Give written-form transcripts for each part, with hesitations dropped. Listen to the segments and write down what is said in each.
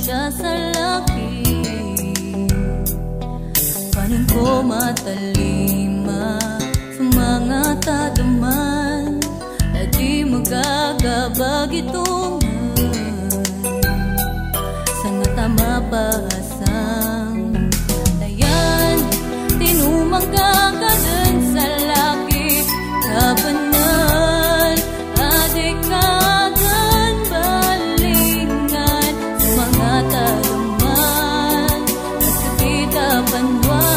siya sa laki. Panon ko matalima sa mga tadaman na di magagabag itungan sa nga tama pasang tayan. Tinumang kakadan sa laki kabanan, adik kadan balingan sa mga tadaman at kapita panwa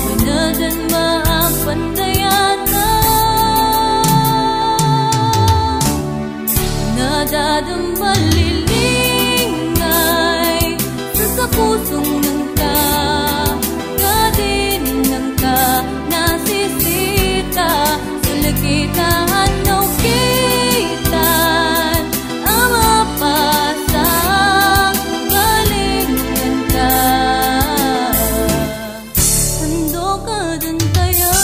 manadan maapandayana nadadang malilingay sa kapusong ng ka kadin ng ka nasisita sa lakitaan no kitan ang mapasang balingan ka ando ka dun tayo.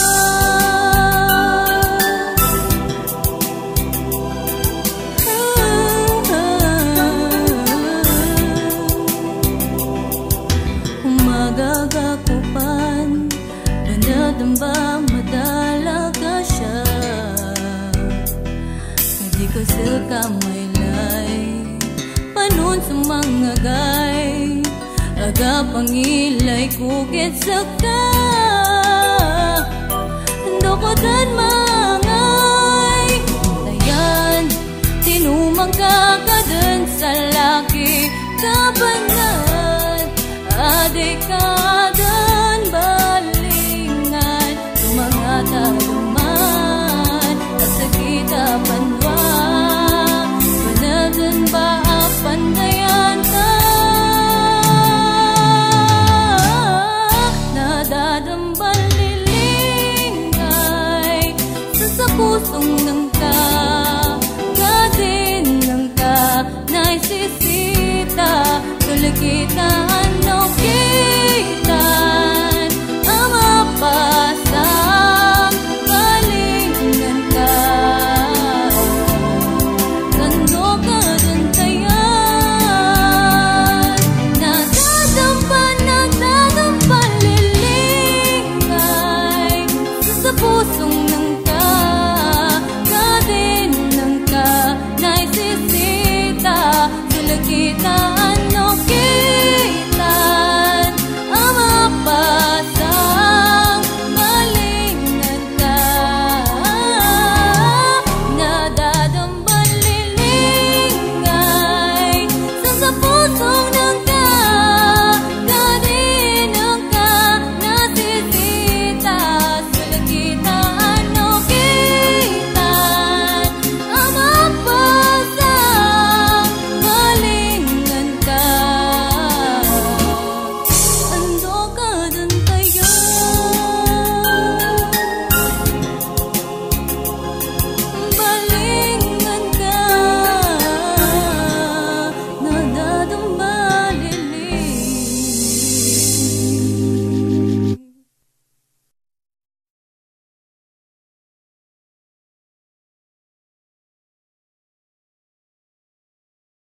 Magagakupan banadang ba madalaga siya hindi ko sa kamaylay panon sa mga gay aga pangilay kukit sa ka ando ko dan